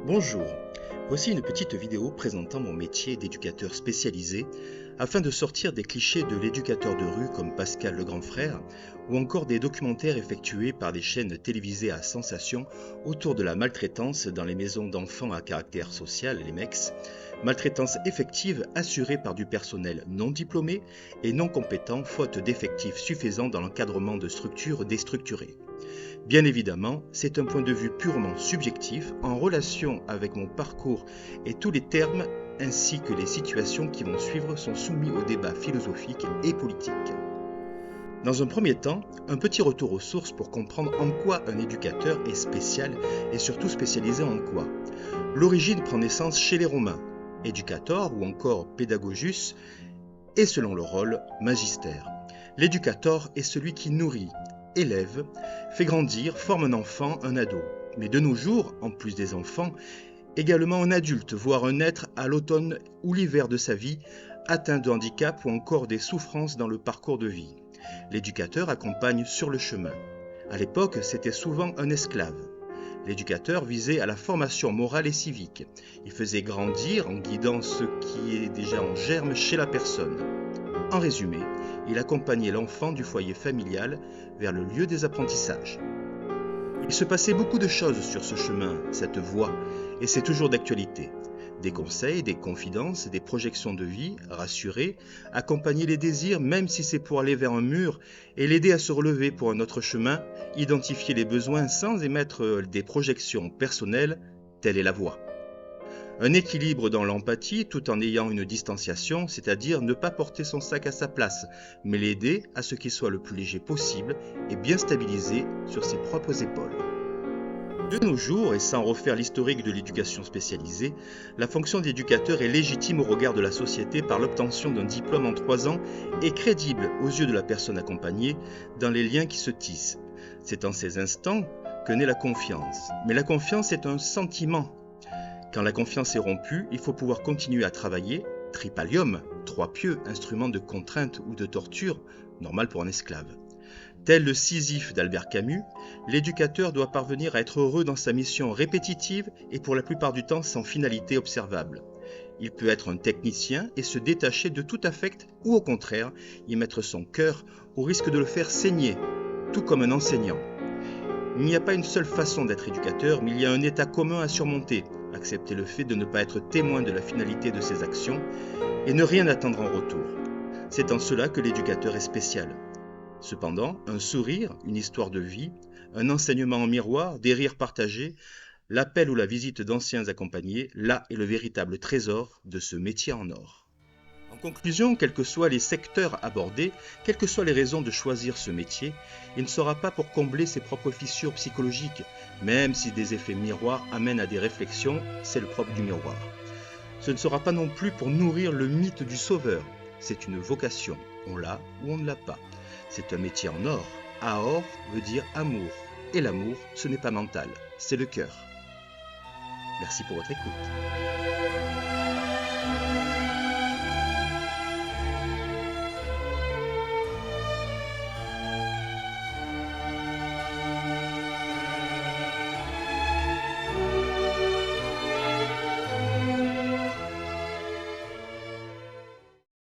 Bonjour, voici une petite vidéo présentant mon métier d'éducateur spécialisé afin de sortir des clichés de l'éducateur de rue comme Pascal le grand frère ou encore des documentaires effectués par des chaînes télévisées à sensation autour de la maltraitance dans les maisons d'enfants à caractère social, les MECS, maltraitance effective assurée par du personnel non diplômé et non compétent faute d'effectifs suffisants dans l'encadrement de structures déstructurées. Bien évidemment, c'est un point de vue purement subjectif en relation avec mon parcours et tous les termes ainsi que les situations qui vont suivre sont soumis au débat philosophique et politique. Dans un premier temps, un petit retour aux sources pour comprendre en quoi un éducateur est spécial et surtout spécialisé en quoi. L'origine prend naissance chez les Romains, educator ou encore pedagogus, et selon le rôle, magister. L'éducator est celui qui nourrit, élève, fait grandir, forme un enfant, un ado. Mais de nos jours, en plus des enfants, également un adulte, voire un être à l'automne ou l'hiver de sa vie, atteint de handicap ou encore des souffrances dans le parcours de vie. L'éducateur accompagne sur le chemin. À l'époque, c'était souvent un esclave. L'éducateur visait à la formation morale et civique. Il faisait grandir en guidant ce qui est déjà en germe chez la personne. En résumé, il accompagnait l'enfant du foyer familial vers le lieu des apprentissages. Il se passait beaucoup de choses sur ce chemin, cette voie, et c'est toujours d'actualité. Des conseils, des confidences, des projections de vie, rassurer, accompagner les désirs même si c'est pour aller vers un mur et l'aider à se relever pour un autre chemin, identifier les besoins sans émettre des projections personnelles, telle est la voie. Un équilibre dans l'empathie tout en ayant une distanciation, c'est-à-dire ne pas porter son sac à sa place, mais l'aider à ce qu'il soit le plus léger possible et bien stabilisé sur ses propres épaules. De nos jours, et sans refaire l'historique de l'éducation spécialisée, la fonction d'éducateur est légitime au regard de la société par l'obtention d'un diplôme en 3 ans et crédible aux yeux de la personne accompagnée dans les liens qui se tissent. C'est en ces instants que naît la confiance. Mais la confiance est un sentiment. Quand la confiance est rompue, il faut pouvoir continuer à travailler, tripalium, 3 pieux, instrument de contrainte ou de torture, normal pour un esclave. Tel le Sisyphe d'Albert Camus, l'éducateur doit parvenir à être heureux dans sa mission répétitive et pour la plupart du temps sans finalité observable. Il peut être un technicien et se détacher de tout affect ou au contraire y mettre son cœur au risque de le faire saigner, tout comme un enseignant. Il n'y a pas une seule façon d'être éducateur, mais il y a un état commun à surmonter, accepter le fait de ne pas être témoin de la finalité de ses actions et ne rien attendre en retour. C'est en cela que l'éducateur est spécial. Cependant, un sourire, une histoire de vie, un enseignement en miroir, des rires partagés, l'appel ou la visite d'anciens accompagnés, là est le véritable trésor de ce métier en or. En conclusion, quels que soient les secteurs abordés, quelles que soient les raisons de choisir ce métier, il ne sera pas pour combler ses propres fissures psychologiques, même si des effets miroirs amènent à des réflexions, c'est le propre du miroir. Ce ne sera pas non plus pour nourrir le mythe du sauveur, c'est une vocation, on l'a ou on ne l'a pas. C'est un métier en or. Aor veut dire amour. Et l'amour, ce n'est pas mental, c'est le cœur. Merci pour votre écoute.